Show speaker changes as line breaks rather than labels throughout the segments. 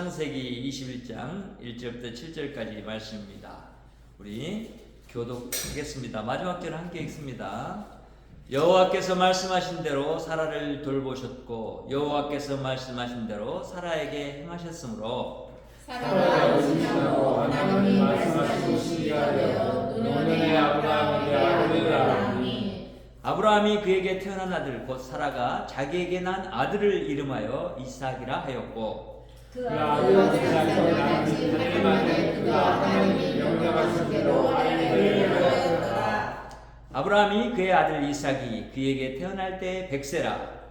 창세기 21장 1절부터 7절까지 말씀입니다. 우리 교독하겠습니다. 마지막 절을 함께 읽습니다. 여호와께서 말씀하신 대로 사라를 돌보셨고 여호와께서 말씀하신 대로 사라에게 행하셨으므로
사라가 의심하고 하나님이 말씀하신 시기가 되어 노년의 아브라함에게 아들을 낳았니.
아브라함이 그에게 태어난 아들 곧 사라가 자기에게 난 아들을 이름하여 이삭이라 하였고
그 아들은 이삭이 낳은지 하나님한테 그가 하나님이 명령하신 대로 아들을 낳았더라.
아브라함이 그의 아들 이삭이 그에게 태어날 때 100세라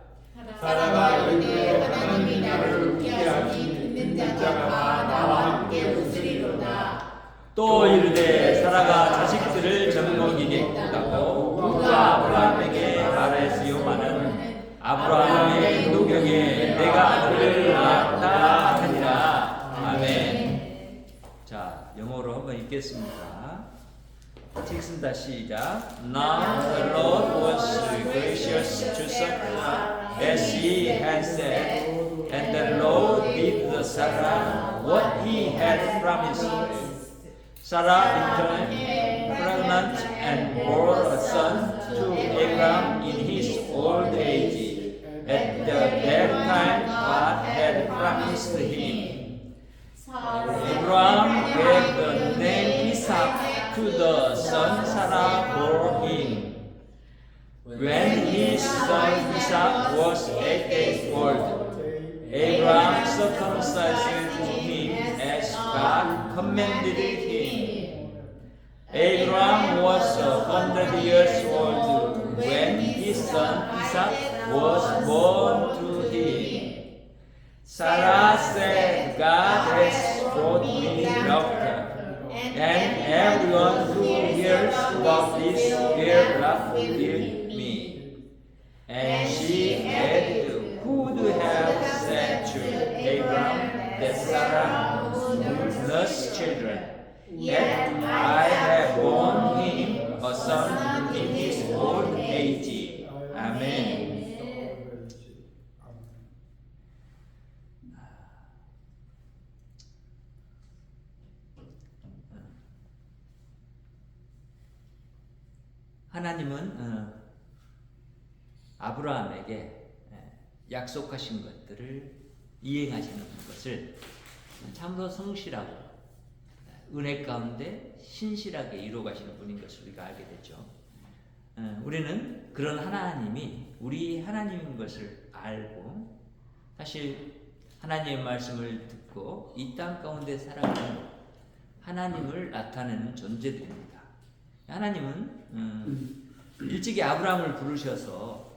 사라가 이르되 하나님이 나를 웃게 하시니 듣는 자가 다 나와 함께 웃으리로다.
또 이르되 사라가 자식들을 전공이게 했다고 누가 아브라함에게 말하였으요마는 아브라함의 노경에 내가 아들을 낳았다 하니라. 아멘. 자, 영어로 한번 읽겠습니다. 읽습니다. 시작. Now the Lord was gracious to Sarah as he had said, and the Lord did to Sarah what he had promised. Sarah became pregnant and bore a son to Abraham in his old age, at the very time God had promised him. Abraham gave the name Isaac to the son Sarah bore him. When his son Isaac was 8 days old, Abraham circumcised him as God commanded him. Abraham was 100 years old when his son Isaac was born to him. Sarah said, God has brought me laughter, and everyone who hears about this will laugh with me. And she added, who would have said to Abraham that Sarah would nurse children? Yet I have borne him a son in his old age. 아멘. 하나님은 아브라함에게 약속하신 것들을 이행하시는 것을 참으로 성실하고 은혜 가운데 신실하게 이루어가시는 분인 것을 우리가 알게 되죠. 우리는 그런 하나님이 우리 하나님인 것을 알고 사실 하나님의 말씀을 듣고 이 땅 가운데 살아가는 하나님을 나타내는 존재들입니다. 하나님은 일찍이 아브라함을 부르셔서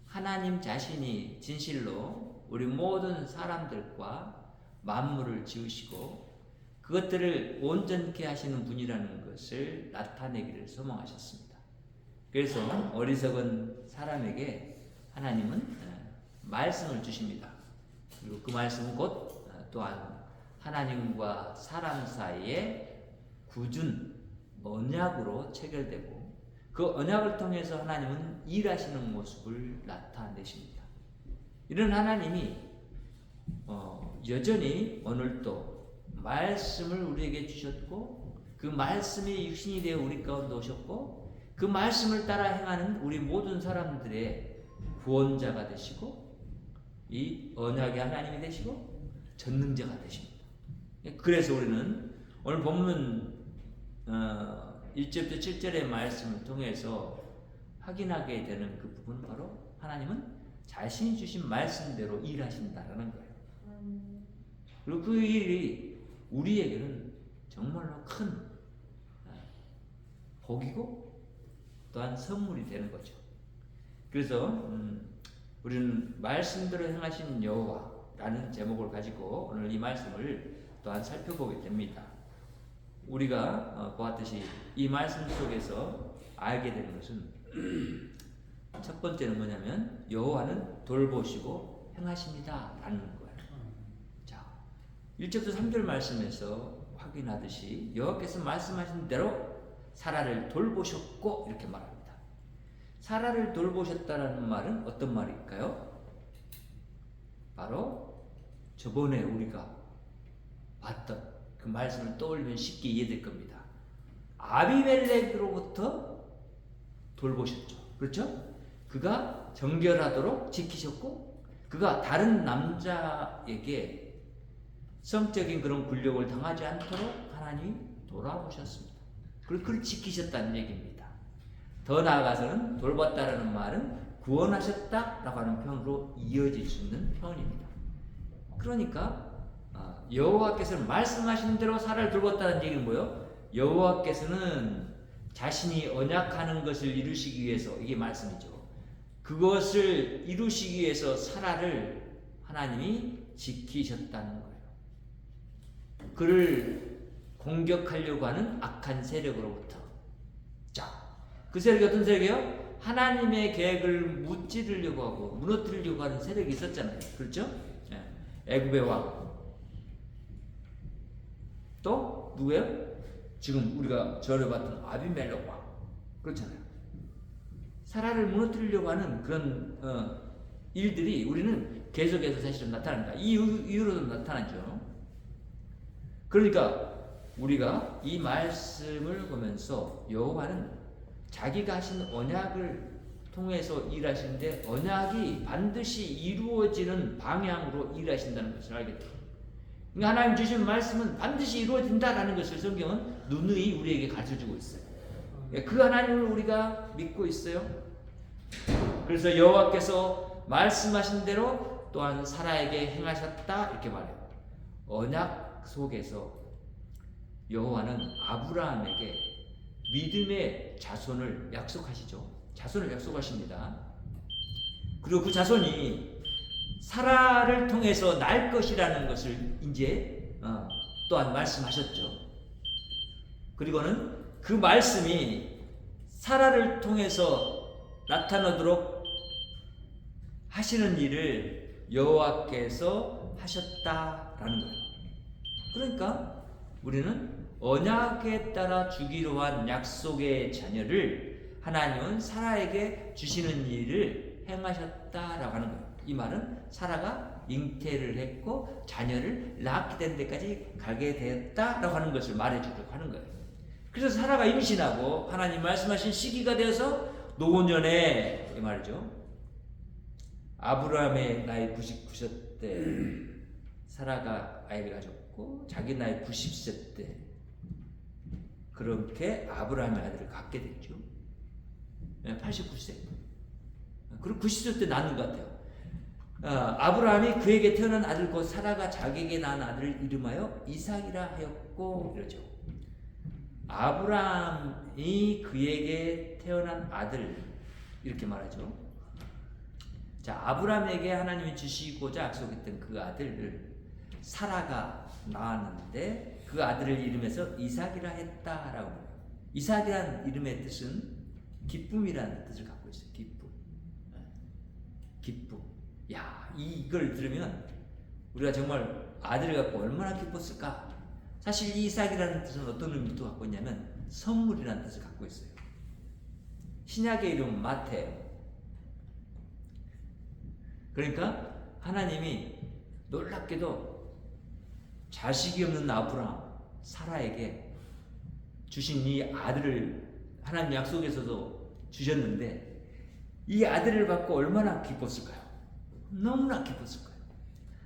하나님 자신이 진실로 우리 모든 사람들과 만물을 지으시고 그것들을 온전케 하시는 분이라는 것을 나타내기를 소망하셨습니다. 그래서 어리석은 사람에게 하나님은 말씀을 주십니다. 그리고 그 말씀은 곧 또한 하나님과 사람 사이에 굳은 언약으로 체결되고 그 언약을 통해서 하나님은 일하시는 모습을 나타내십니다. 이런 하나님이 여전히 오늘도 말씀을 우리에게 주셨고 그 말씀이 육신이 되어 우리 가운데 오셨고 그 말씀을 따라 행하는 우리 모든 사람들의 구원자가 되시고 이 언약의 하나님이 되시고 전능자가 되십니다. 그래서 우리는 오늘 본문 1절부터 7절의 말씀을 통해서 확인하게 되는 그 부분은 바로 하나님은 자신이 주신 말씀대로 일하신다라는 거예요. 그리고 그 일이 우리에게는 정말로 큰 복이고 또한 선물이 되는 거죠. 그래서 우리는 말씀대로 행하신 여호와라는 제목을 가지고 오늘 이 말씀을 또한 살펴보게 됩니다. 우리가 보았듯이 이 말씀 속에서 알게 되는 것은 첫 번째는 뭐냐면 여호와는 돌보시고 행하십니다 라는 거예요. 자, 1절부터 3절 말씀에서 확인하듯이 여호와께서 말씀하신 대로 사라를 돌보셨고 이렇게 말합니다. 사라를 돌보셨다는 말은 어떤 말일까요? 바로 저번에 우리가 봤던 그 말씀을 떠올리면 쉽게 이해될 겁니다. 아비멜렉으로부터 돌보셨죠. 그렇죠? 그가 정결하도록 지키셨고, 그가 다른 남자에게 성적인 그런 굴욕을 당하지 않도록 하나님이 돌아보셨습니다. 그리고 그를 지키셨다는 얘기입니다. 더 나아가서는 돌봤다라는 말은 구원하셨다라고 하는 표현으로 이어질 수 있는 표현입니다. 그러니까 여호와께서는 말씀하신 대로 사라를 돌봤다는 얘기는 뭐예요? 여호와께서는 자신이 언약하는 것을 이루시기 위해서, 이게 말씀이죠. 그것을 이루시기 위해서 사라를 하나님이 지키셨다는 거예요. 그를 공격하려고 하는 악한 세력으로부터. 자, 그 세력이 어떤 세력이에요? 하나님의 계획을 무찌르려고 하고 무너뜨리려고 하는 세력이 있었잖아요. 그렇죠? 애굽의 왕. 또 누구예요? 지금 우리가 전해봤던 아비멜렉 왕. 그렇잖아요. 사라를 무너뜨리려고 하는 그런 일들이 우리는 계속해서 사실은 나타납니다. 이 이유로도 나타나죠. 그러니까 우리가 이 말씀을 보면서 여호와는 자기가 하신 언약을 통해서 일하시는데 언약이 반드시 이루어지는 방향으로 일하신다는 것을 알게 돼요. 그러니까 하나님 주신 말씀은 반드시 이루어진다라는 것을 성경은 누누이 우리에게 가르쳐주고 있어요. 그 하나님을 우리가 믿고 있어요. 그래서 여호와께서 말씀하신 대로 또한 사라에게 행하셨다 이렇게 말해요. 언약 속에서 여호와는 아브라함에게 믿음의 자손을 약속하시죠. 자손을 약속하십니다. 그리고 그 자손이 사라를 통해서 날 것이라는 것을 이제 또한 말씀하셨죠. 그리고는 그 말씀이 사라를 통해서 나타나도록 하시는 일을 여호와께서 하셨다라는 거예요. 그러니까 우리는 언약에 따라 주기로 한 약속의 자녀를 하나님은 사라에게 주시는 일을 행하셨다라고 하는 거예요. 이 말은 사라가 잉태를 했고 자녀를 낳게 된 데까지 가게 되었다라고 하는 것을 말해주려고 하는 거예요. 그래서 사라가 임신하고 하나님 말씀하신 시기가 되어서 노년에 이 말이죠. 아브라함의 나이 99세 때 사라가 아이를 가졌고 자기 나이 90세 때 그렇게 아브라함의 아들을 갖게 됐죠. 89세. 그리고 90세 때 낳는 것 같아요. 아브라함이 그에게 태어난 아들 곧 사라가 자기에게 낳은 아들을 이름하여 이삭이라 하였고 이러죠. 아브라함이 그에게 태어난 아들 이렇게 말하죠. 자, 아브라함에게 하나님이 주시고자 약속했던 그 아들을 사라가 낳았는데 그 아들을 이름해서 이삭이라 했다라고 해요. 이삭이란 이름의 뜻은 기쁨이라는 뜻을 갖고 있어요. 기쁨. 기쁨. 야, 이걸 들으면 우리가 정말 아들을 갖고 얼마나 기뻤을까? 사실 이 이삭이라는 뜻은 어떤 의미도 갖고 있냐면 선물이라는 뜻을 갖고 있어요. 신약의 이름은 마태예요. 그러니까 하나님이 놀랍게도 자식이 없는 아브라함, 사라에게 주신 이 아들을 하나님 약속에서도 주셨는데 이 아들을 받고 얼마나 기뻤을까요? 너무나 기뻤을 거예요.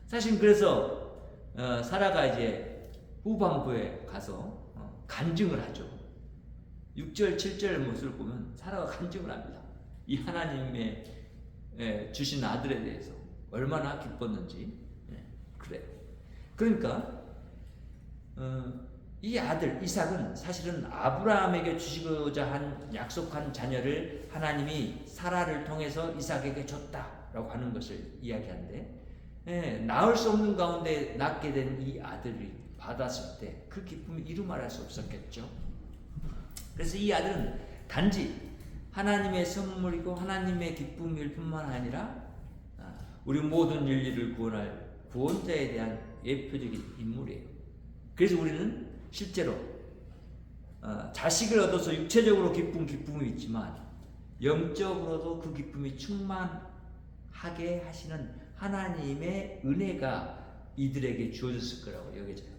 사실 그래서 사라가 이제 후반부에 가서 간증을 하죠. 6절, 7절 모습을 보면 사라가 간증을 합니다. 이 하나님의 주신 아들에 대해서 얼마나 기뻤는지. 그래요. 그러니까 이 아들 이삭은 사실은 아브라함에게 주시고자 한 약속한 자녀를 하나님이 사라를 통해서 이삭에게 줬다라고 하는 것을 이야기하는데 낳을 수 없는 가운데 낳게 된 이 아들이 받았을 때 그 기쁨이 이루 말할 수 없었겠죠. 그래서 이 아들은 단지 하나님의 선물이고 하나님의 기쁨일 뿐만 아니라 우리 모든 인류를 구원할 구원자에 대한 예표적인 인물이에요. 그래서 우리는 실제로 자식을 얻어서 육체적으로 기쁨이 있지만 영적으로도 그 기쁨이 충만하게 하시는 하나님의 은혜가 이들에게 주어졌을 거라고 여겨져요.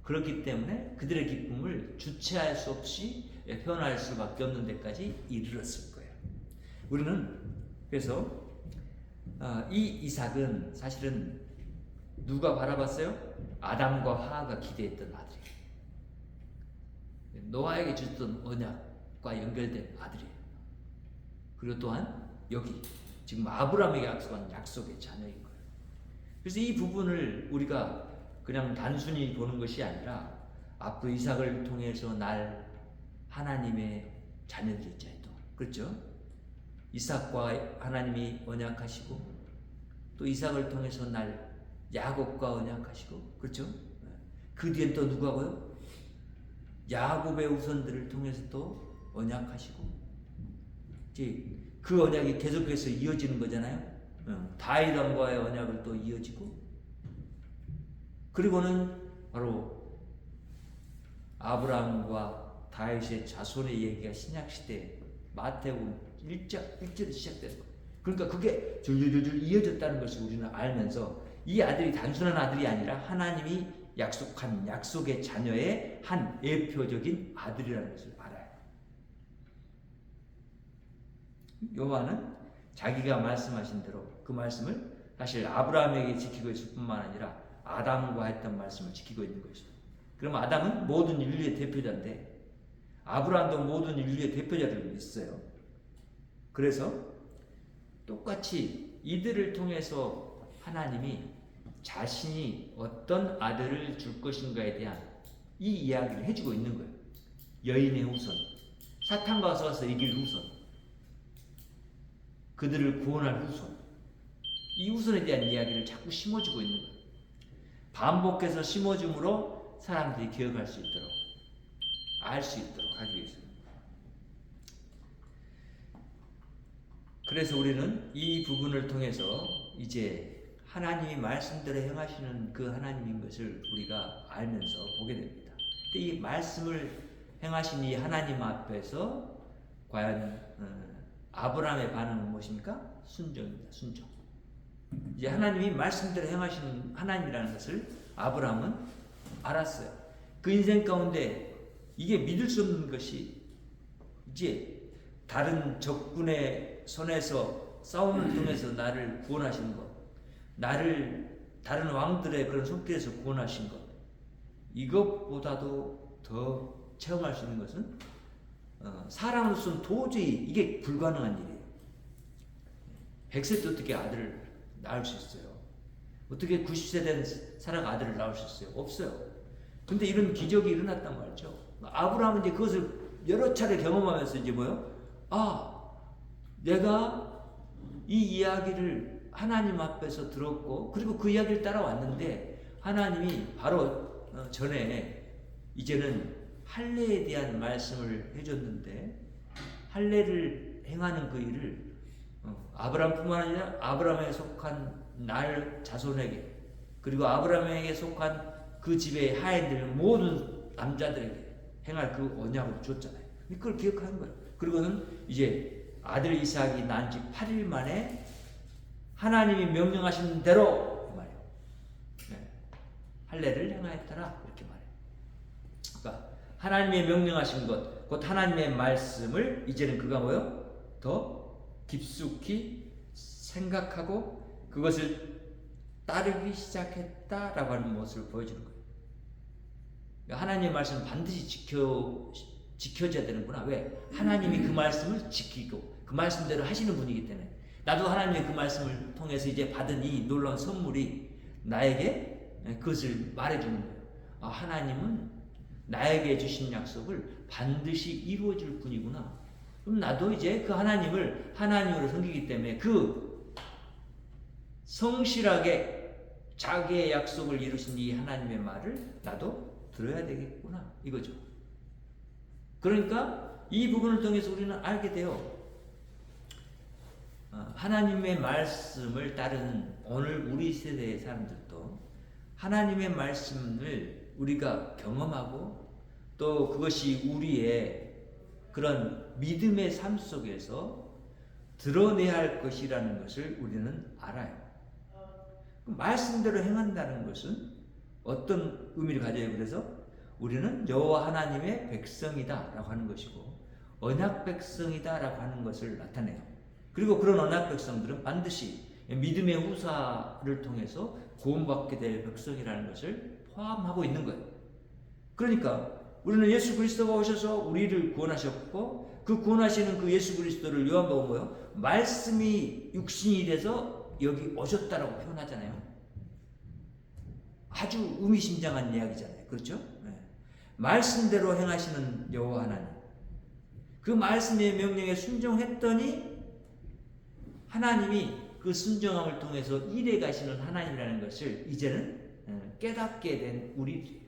그렇기 때문에 그들의 기쁨을 주체할 수 없이 표현할 수밖에 없는 데까지 이르렀을 거예요. 우리는 그래서 이 이삭은 사실은 누가 바라봤어요? 아담과 하하가 기대했던 아들이에요. 노아에게 주셨던 언약과 연결된 아들이에요. 그리고 또한 여기 지금 아브라함에게 약속한 약속의 자녀인 거예요. 그래서 이 부분을 우리가 그냥 단순히 보는 것이 아니라 앞으로 이삭을 통해서 날 하나님의 자녀들이 있잖아요. 그렇죠? 이삭과 하나님이 언약하시고 또 이삭을 통해서 날 야곱과 언약하시고 그렇죠? 그 뒤엔 또 누구하고요? 야곱의 후손들을 통해서 또 언약하시고 이제 그 언약이 계속해서 이어지는 거잖아요. 다윗 왕과의 언약을 또 이어지고 그리고는 바로 아브라함과 다윗의 자손의 얘기가 신약시대에 마태복음 1절에 시작되는 거예요. 그러니까 그게 줄줄줄 이어졌다는 것을 우리는 알면서 이 아들이 단순한 아들이 아니라 하나님이 약속한 약속의 자녀의 한 대표적인 아들이라는 것을 알아요. 요한은 자기가 말씀하신 대로 그 말씀을 사실 아브라함에게 지키고 있을 뿐만 아니라 아담과 했던 말씀을 지키고 있는 것이죠. 그럼 아담은 모든 인류의 대표자인데 아브라함도 모든 인류의 대표자를 있어요. 그래서 똑같이 이들을 통해서 하나님이 자신이 어떤 아들을 줄 것인가에 대한 이 이야기를 해주고 있는 거예요. 여인의 후손, 사탄과 싸워서 이길 후손, 그들을 구원할 후손, 이 후손에 대한 이야기를 자꾸 심어주고 있는 거예요. 반복해서 심어줌으로 사람들이 기억할 수 있도록, 알 수 있도록 하기 위해서입니다. 그래서 우리는 이 부분을 통해서 이제 하나님이 말씀대로 행하시는 그 하나님인 것을 우리가 알면서 보게 됩니다. 근데 이 말씀을 행하신 이 하나님 앞에서 과연 아브라함의 반응은 무엇입니까? 순종입니다. 순종. 이제 하나님이 말씀대로 행하시는 하나님이라는 것을 아브라함은 알았어요. 그 인생 가운데 이게 믿을 수 없는 것이 이제 다른 적군의 손에서 싸움을 통해서 나를 구원하신 것, 나를 다른 왕들의 그런 손길에서 구원하신 것, 이것보다도 더 체험할 수 있는 것은 사람으로서는 도저히 이게 불가능한 일이에요. 100세 때 어떻게 아들을 낳을 수 있어요? 어떻게 90세 된 사람가 아들을 낳을 수 있어요? 없어요. 근데 이런 기적이 일어났단 말이죠. 아브라함은 이제 그것을 여러 차례 경험하면서 이제 뭐요? 내가 이 이야기를 하나님 앞에서 들었고 그리고 그 이야기를 따라왔는데 하나님이 바로 전에 이제는 할례에 대한 말씀을 해줬는데 할례를 행하는 그 일을 아브라함뿐만 아니라 아브라함에 속한 날 자손에게 그리고 아브라함에게 속한 그 집의 하인들 모든 남자들에게 행할 그 언약을 줬잖아요. 그걸 기억하는 거예요. 그리고는 이제 아들 이삭이 난 지 8일 만에 하나님이 명령하신 대로 말이에요. 할례를 행하였더라 이렇게 말해요. 그러니까 하나님의 명령하신 것, 곧 하나님의 말씀을 이제는 그가 뭐요? 더 깊숙이 생각하고 그것을 따르기 시작했다라고 하는 모습을 보여주는 거예요. 하나님의 말씀은 반드시 지켜져야 되는구나. 왜? 하나님이 그 말씀을 지키고 그 말씀대로 하시는 분이기 때문에 나도 하나님의 그 말씀을 통해서 이제 받은 이 놀라운 선물이 나에게 그것을 말해주는 거예요. 하나님은 나에게 주신 약속을 반드시 이루어줄 분이구나. 그럼 나도 이제 그 하나님을 하나님으로 섬기기 때문에 그 성실하게 자기의 약속을 이루신 이 하나님의 말을 나도 들어야 되겠구나 이거죠. 그러니까 이 부분을 통해서 우리는 알게 돼요. 하나님의 말씀을 따르는 오늘 우리 세대의 사람들도 하나님의 말씀을 우리가 경험하고 또 그것이 우리의 그런 믿음의 삶 속에서 드러내야 할 것이라는 것을 우리는 알아요. 말씀대로 행한다는 것은 어떤 의미를 가져요? 그래서 우리는 여호와 하나님의 백성이다라고 하는 것이고 언약 백성이다라고 하는 것을 나타내요. 그리고 그런 언약 백성들은 반드시 믿음의 후사를 통해서 구원받게 될 백성이라는 것을 포함하고 있는 거예요. 그러니까 우리는 예수 그리스도가 오셔서 우리를 구원하셨고 그 구원하시는 그 예수 그리스도를 요한복음 뭐요? 말씀이 육신이 돼서 여기 오셨다라고 표현하잖아요. 아주 의미심장한 이야기잖아요. 그렇죠? 네. 말씀대로 행하시는 여호와 하나님. 그 말씀의 명령에 순종했더니 하나님이 그 순종함을 통해서 일해 가시는 하나님이라는 것을 이제는 깨닫게 된 우리들이에요.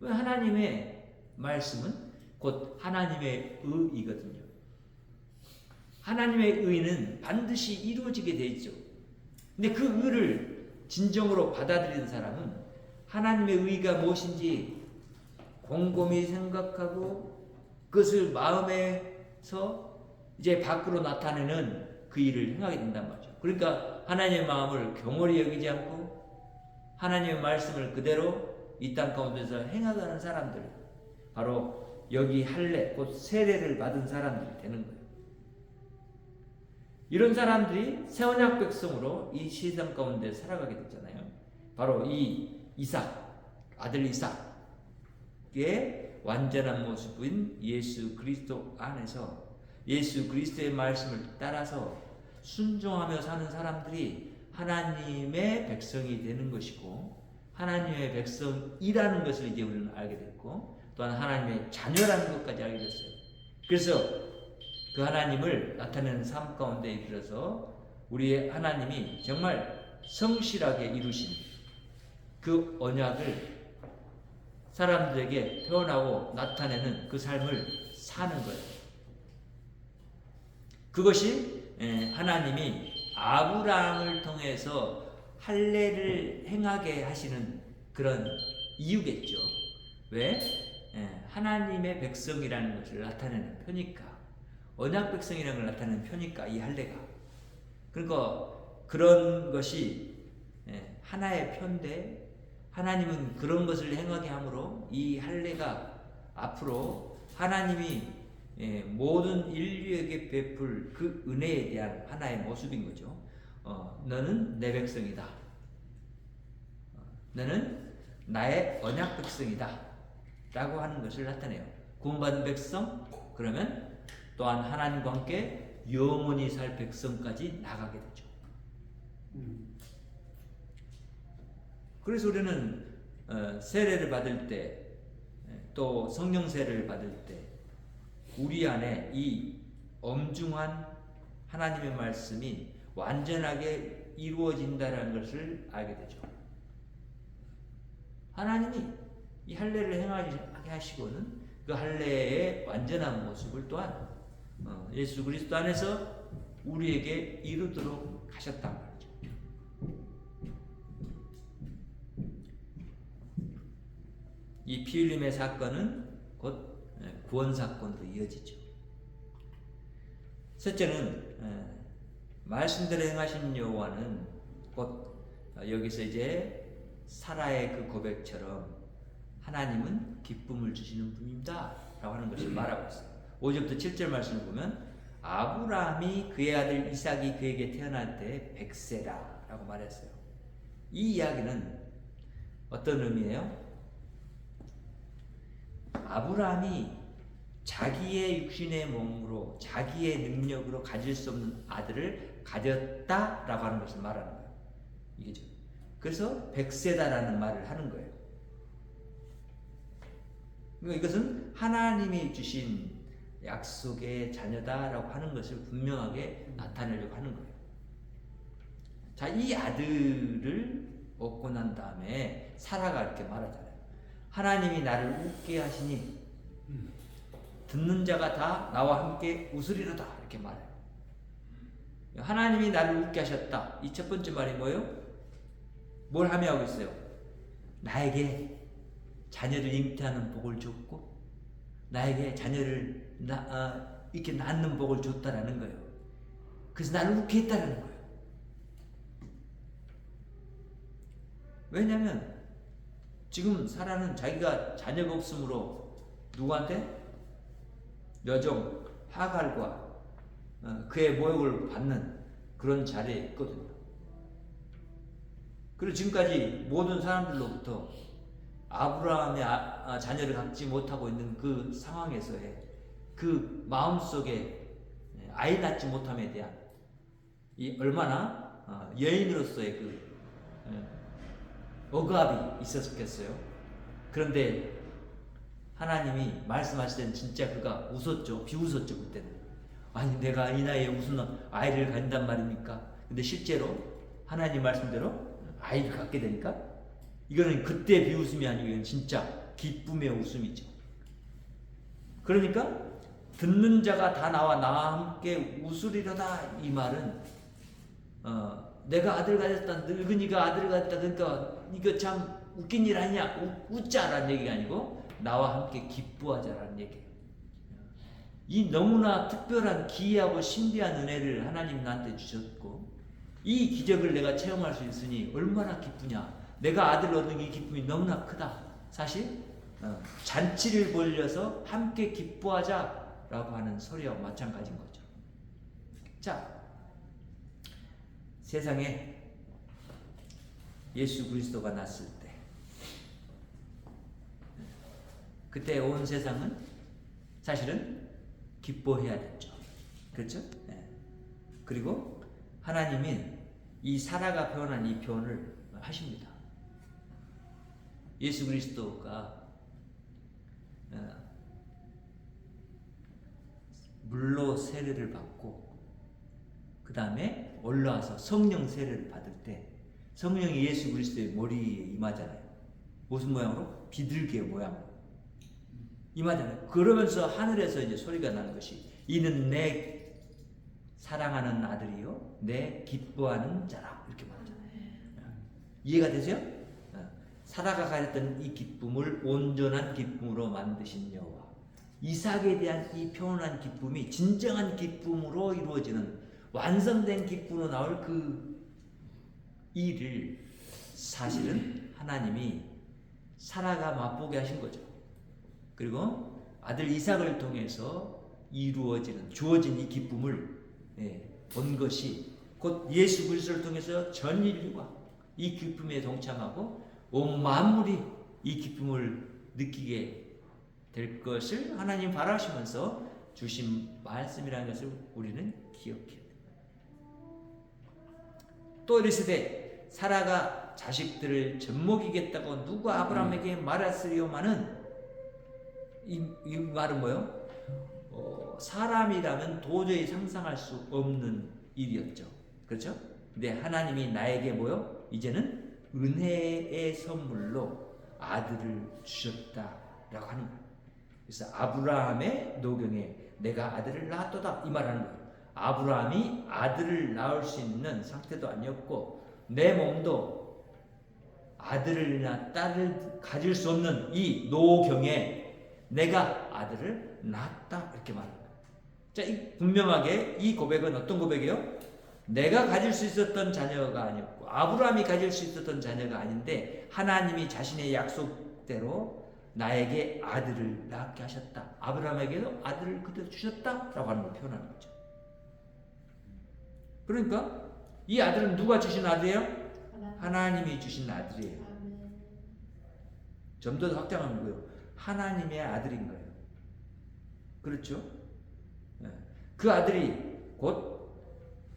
하나님의 말씀은 곧 하나님의 의이거든요. 하나님의 의는 반드시 이루어지게 되어 있죠. 근데 그 의를 진정으로 받아들이는 사람은 하나님의 의가 무엇인지 곰곰이 생각하고 그것을 마음에서 이제 밖으로 나타내는 그 일을 행하게 된단 말이죠. 그러니까 하나님의 마음을 경홀히 여기지 않고 하나님의 말씀을 그대로 이 땅 가운데서 행하는 사람들, 바로 여기 할례 곧 세례를 받은 사람들이 되는 거예요. 이런 사람들이 새 언약 백성으로 이 세상 가운데 살아가게 됐잖아요. 바로 이 이삭, 아들 이삭의 완전한 모습인 예수 그리스도 안에서 예수 그리스도의 말씀을 따라서 순종하며 사는 사람들이 하나님의 백성이 되는 것이고 하나님의 백성이라는 것을 이제 우리는 알게 됐고 또한 하나님의 자녀라는 것까지 알게 됐어요. 그래서 그 하나님을 나타내는 삶 가운데 이르러서 우리의 하나님이 정말 성실하게 이루신 그 언약을 사람들에게 표현하고 나타내는 그 삶을 사는 거예요. 그것이 하나님이 아브라함을 통해서 할례를 행하게 하시는 그런 이유겠죠. 왜? 하나님의 백성이라는 것을 나타내는 표니까, 언약 백성이라는 걸 나타내는 표니까 이 할례가. 그러니까 그런 것이 하나의 표인데 하나님은 그런 것을 행하게 함으로 이 할례가 앞으로 하나님이 모든 인류에게 베풀 그 은혜에 대한 하나의 모습인 거죠. 너는 내 백성이다. 너는 나의 언약 백성이다. 라고 하는 것을 나타내요. 구원받은 백성, 그러면 또한 하나님과 함께 영원히 살 백성까지 나가게 되죠. 그래서 우리는 세례를 받을 때, 또 성령 세례를 받을 때 우리 안에 이 엄중한 하나님의 말씀이 완전하게 이루어진다는 것을 알게 되죠. 하나님이 이 할례를 행하게 하시고는 그 할례의 완전한 모습을 또한 예수 그리스도 안에서 우리에게 이루도록 하셨단 말이죠. 이 피 흘림의 사건은 곧 구원 사건으로 이어지죠. 셋째는 말씀대로 행하신 여호와는 곧 여기서 이제 사라의 그 고백처럼 하나님은 기쁨을 주시는 분입니다 라고 하는 것을 말하고 있어요. 5절부터 7절 말씀을 보면 아브라함이 그의 아들 이삭이 그에게 태어날 때 100세라 라고 말했어요. 이 이야기는 어떤 의미예요? 아브라함이 자기의 육신의 몸으로 자기의 능력으로 가질 수 없는 아들을 가졌다라고 하는 것을 말하는 거예요. 이게죠. 그래서 100세다라는 말을 하는 거예요. 그러니까 이것은 하나님이 주신 약속의 자녀다라고 하는 것을 분명하게 나타내려고 하는 거예요. 자, 이 아들을 얻고 난 다음에 사라가 이렇게 말하잖아요. 하나님이 나를 웃게 하시니 듣는 자가 다 나와 함께 웃으리로다 이렇게 말해요. 하나님이 나를 웃게 하셨다. 이 첫 번째 말이 뭐예요? 뭘 하며 하고 있어요? 나에게 자녀를 잉태하는 복을 줬고 나에게 자녀를 이렇게 낳는 복을 줬다라는 거예요. 그래서 나를 웃게 했다라는 거예요. 왜냐하면 지금 사라는 자기가 자녀가 없으므로 누구한테? 여종 하갈과 그의 모욕을 받는 그런 자리에 있거든요. 그리고 지금까지 모든 사람들로부터 아브라함의 자녀를 갖지 못하고 있는 그 상황에서의 그 마음속에 아이 낳지 못함에 대한 이 얼마나 여인으로서의 그 억압이 있었겠어요. 그런데 하나님이 말씀하실 때는 진짜 그가 웃었죠. 비웃었죠. 그때는. 아니 내가 이 나이에 무슨 아이를 갖는단 말입니까? 근데 실제로 하나님 말씀대로 아이를 갖게 되니까 이거는 그때 비웃음이 아니고 이건 진짜 기쁨의 웃음이죠. 그러니까 듣는 자가 다 나와 함께 웃으리로다 이 말은 내가 아들 가졌다, 늙은이가 아들 가졌다, 그러니까 이거 참 웃긴 일 아니냐, 웃자라는 얘기가 아니고 나와 함께 기뻐하자라는 얘기예요. 이 너무나 특별한 기이하고 신비한 은혜를 하나님 나한테 주셨고 이 기적을 내가 체험할 수 있으니 얼마나 기쁘냐. 내가 아들 얻은 이 기쁨이 너무나 크다. 사실 잔치를 벌려서 함께 기뻐하자라고 하는 소리와 마찬가지인 거죠. 자, 세상에 예수 그리스도가 났을 때 그때 온 세상은 사실은 기뻐해야 됐죠. 그렇죠? 네. 그리고 하나님은 이 사라가 표현한 이 표현을 하십니다. 예수 그리스도가 물로 세례를 받고 그 다음에 올라와서 성령 세례를 받을 때 성령이 예수 그리스도의 머리에 임하잖아요. 무슨 모양으로? 비둘기의 모양으로 임하잖아요. 그러면서 하늘에서 이제 소리가 나는 것이 이는 내 사랑하는 아들이요 내 기뻐하는 자라 이렇게 말하잖아요. 이해가 되세요? 사라가 가졌던 이 기쁨을 온전한 기쁨으로 만드신 여호와, 이삭에 대한 이 표현한 기쁨이 진정한 기쁨으로 이루어지는 완성된 기쁨으로 나올 그 일을 사실은 하나님이 사라가 맛보게 하신 거죠. 그리고 아들 이삭을 통해서 이루어지는 주어진 이 기쁨을 본 것이 곧 예수 그리스도를 통해서 전 인류가 이 기쁨에 동참하고 온 만물이 이 기쁨을 느끼게 될 것을 하나님 바라시면서 주신 말씀이라는 것을 우리는 기억해야 됩니다. 또 이르시되 사라가 자식들을 젖먹이겠다고 누가 아브라함에게 말했으리요마는 이 말은 뭐요? 사람이라면 도저히 상상할 수 없는 일이었죠. 그렇죠? 근데 하나님이 나에게 뭐요? 이제는 은혜의 선물로 아들을 주셨다라고 하는 거예요. 그래서 아브라함의 노경에 내가 아들을 낳았도다 이 말하는 거예요. 아브라함이 아들을 낳을 수 있는 상태도 아니었고 내 몸도 아들이나 딸을 가질 수 없는 이 노경에 내가 아들을 낳았다 이렇게 말합니다. 자, 분명하게 이 고백은 어떤 고백이에요? 내가 가질 수 있었던 자녀가 아니었고 아브라함이 가질 수 있었던 자녀가 아닌데 하나님이 자신의 약속대로 나에게 아들을 낳게 하셨다. 아브라함에게도 아들을 그대로 주셨다라고 하는 걸 표현하는 거죠. 그러니까 이 아들은 누가 주신 아들이에요? 하나님이 주신 아들이에요. 좀 더 확장하는 거예요. 하나님의 아들인 거예요. 그렇죠? 그 아들이 곧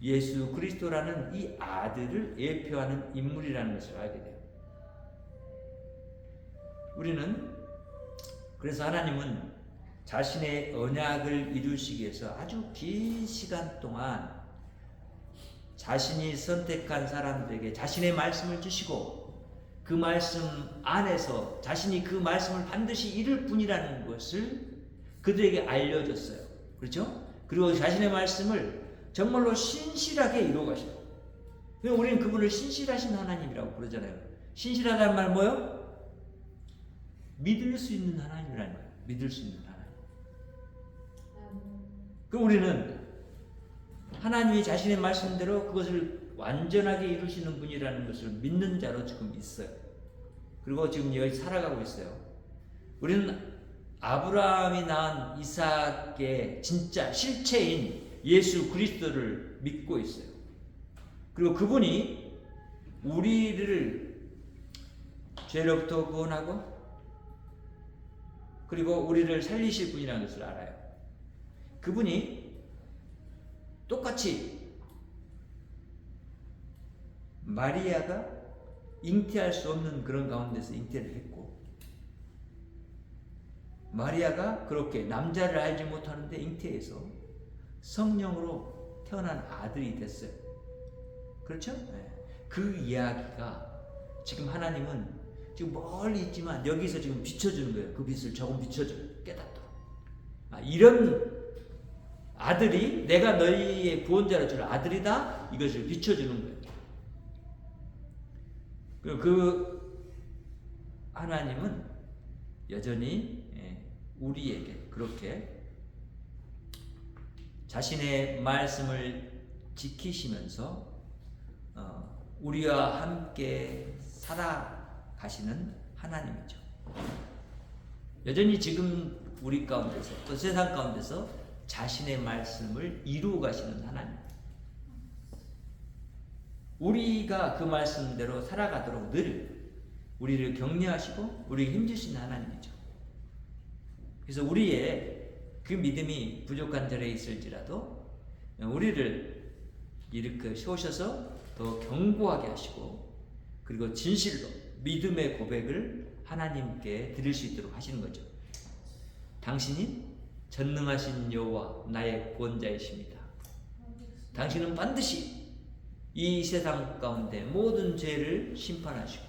예수 그리스도라는 이 아들을 예표하는 인물이라는 것을 알게 돼요. 우리는 그래서 하나님은 자신의 언약을 이루시기 위해서 아주 긴 시간 동안 자신이 선택한 사람들에게 자신의 말씀을 주시고 그 말씀 안에서 자신이 그 말씀을 반드시 이룰 뿐이라는 것을 그들에게 알려줬어요. 그렇죠? 그리고 자신의 말씀을 정말로 신실하게 이루어 가시고 우리는 그분을 신실하신 하나님이라고 부르잖아요. 신실하다는 말 뭐예요? 믿을 수 있는 하나님이라는 거예요. 믿을 수 있는 하나님. 그럼 우리는 하나님이 자신의 말씀대로 그것을 완전하게 이루시는 분이라는 것을 믿는 자로 지금 있어요. 그리고 지금 여기 살아가고 있어요. 우리는 아브라함이 낳은 이삭의 진짜 실체인 예수 그리스도를 믿고 있어요. 그리고 그분이 우리를 죄로부터 구원하고 그리고 우리를 살리실 분이라는 것을 알아요. 그분이 똑같이 마리아가 잉태할 수 없는 그런 가운데서 잉태를 했고, 마리아가 그렇게 남자를 알지 못하는데 잉태해서 성령으로 태어난 아들이 됐어요. 그렇죠? 네. 그 이야기가 지금 하나님은 지금 멀리 있지만 여기서 지금 비춰주는 거예요. 그 빛을 조금 비춰줘요. 깨닫도록. 이런 아들이 내가 너희의 구원자라 줄 아들이다. 이것을 비춰주는 거예요. 그 하나님은 여전히 우리에게 그렇게 자신의 말씀을 지키시면서 우리와 함께 살아가시는 하나님이죠. 여전히 지금 우리 가운데서 또 세상 가운데서 자신의 말씀을 이루어 가시는 하나님. 우리가 그 말씀대로 살아가도록 늘 우리를 격려하시고 우리에게 힘주시는 하나님이죠. 그래서 우리의 그 믿음이 부족한 절에 있을지라도 우리를 이렇게 세우셔서 더 견고하게 하시고 그리고 진실로 믿음의 고백을 하나님께 드릴 수 있도록 하시는 거죠. 당신이 전능하신 여호와 나의 구원자이십니다. 당신은 반드시 이 세상 가운데 모든 죄를 심판하시고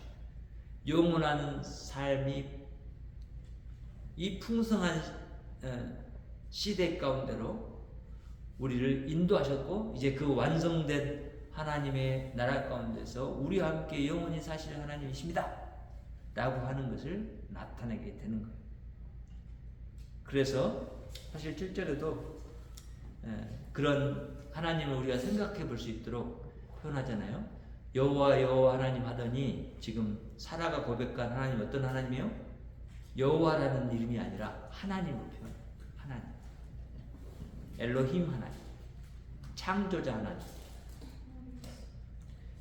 영원한 삶이 이 풍성한 시대 가운데로 우리를 인도하셨고 이제 그 완성된 하나님의 나라 가운데서 우리와 함께 영원히 사실 하나님이십니다 라고 하는 것을 나타내게 되는 거예요. 그래서 사실 7절에도 그런 하나님을 우리가 생각해 볼 수 있도록 표현하잖아요. 여호와 여호와 하나님 하더니 지금 사라가 고백한 하나님 어떤 하나님이요? 여호와라는 이름이 아니라 하나님으로 표현해요. 하나님, 엘로힘 하나님, 창조자 하나님.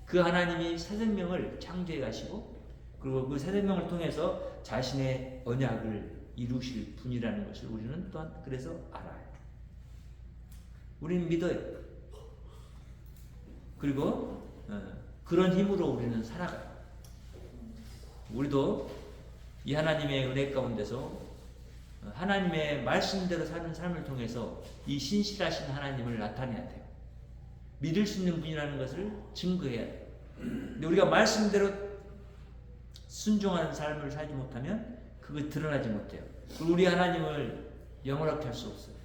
그 하나님이 새 생명을 창조해 가시고 그리고 그 새 생명을 통해서 자신의 언약을 이루실 분이라는 것을 우리는 또한 그래서 알아요. 우리는 믿어요. 그리고 그런 힘으로 우리는 살아가요. 우리도 이 하나님의 은혜 가운데서 하나님의 말씀대로 사는 삶을 통해서 이 신실하신 하나님을 나타내야 돼요. 믿을 수 있는 분이라는 것을 증거해야 돼요. 근데 우리가 말씀대로 순종하는 삶을 살지 못하면 그거 드러나지 못해요. 그리고 우리 하나님을 영원하게 할 수 없어요.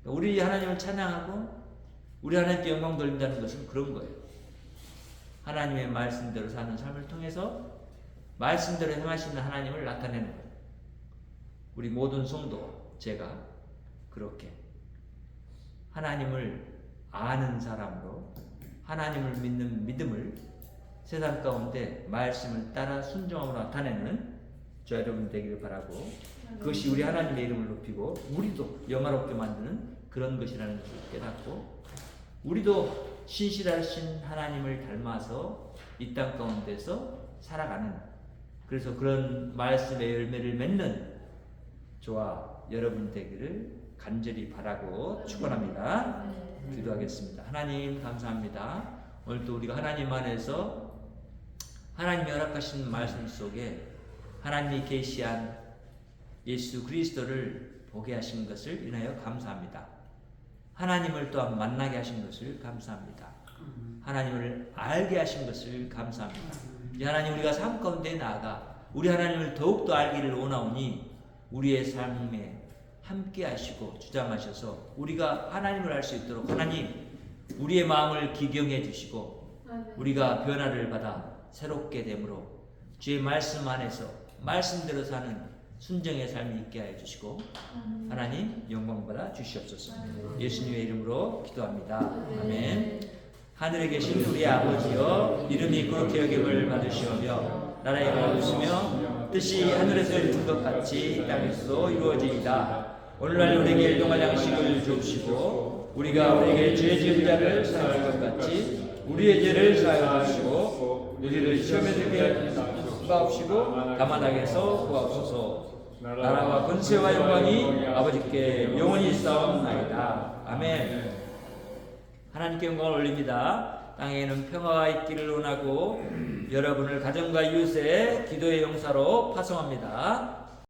우리 하나님을 찬양하고 우리 하나님께 영광 돌린다는 것은 그런 거예요. 하나님의 말씀대로 사는 삶을 통해서 말씀대로 행하시는 하나님을 나타내는 거예요. 우리 모든 성도, 제가 그렇게 하나님을 아는 사람으로 하나님을 믿는 믿음을 세상 가운데 말씀을 따라 순종함으로 나타내는 저 여러분 되기를 바라고 그것이 우리 하나님의 이름을 높이고 우리도 영화롭게 만드는 그런 것이라는 것을 깨닫고 우리도 신실하신 하나님을 닮아서 이 땅 가운데서 살아가는 그래서 그런 말씀의 열매를 맺는 저와 여러분 되기를 간절히 바라고 축원합니다. 기도하겠습니다. 하나님 감사합니다. 오늘도 우리가 하나님 안에서 하나님이 허락하신 말씀 속에 하나님이 계시한 예수 그리스도를 보게 하신 것을 인하여 감사합니다. 하나님을 또한 만나게 하신 것을 감사합니다. 하나님을 알게 하신 것을 감사합니다. 이제 하나님 우리가 삶 가운데 나아가 우리 하나님을 더욱더 알기를 원하오니 우리의 삶에 함께 하시고 주장하셔서 우리가 하나님을 알 수 있도록 하나님 우리의 마음을 기경해 주시고 우리가 변화를 받아 새롭게 됨으로 주의 말씀 안에서 말씀대로 사는 순정의 삶이 있게 하여 주시고 하나님 영광 받아 주시옵소서. 예수님의 이름으로 기도합니다. 아멘. 하늘에 계신 우리 아버지여 이름이 거룩히 여김을 받으시오며 나라가 없으며 뜻이 하늘에서 이룬 것 같이 이 땅에서도 이루어지이다. 오늘날 우리에게 일용할 양식을 주옵시고 우리가 우리에게 죄 지은 자를 사할 것 같이 우리의 죄를 사하여 주시고 우리를 시험에 들게 하옵시고 다만 악에서 구하옵소서. 나라와 권세와 영광이 아버지께 영원히 있사옵나이다. 아멘. 하나님께 영광을 올립니다. 땅에는 평화가 있기를 원하고 여러분을 가정과 이웃의 기도의 용사로 파송합니다.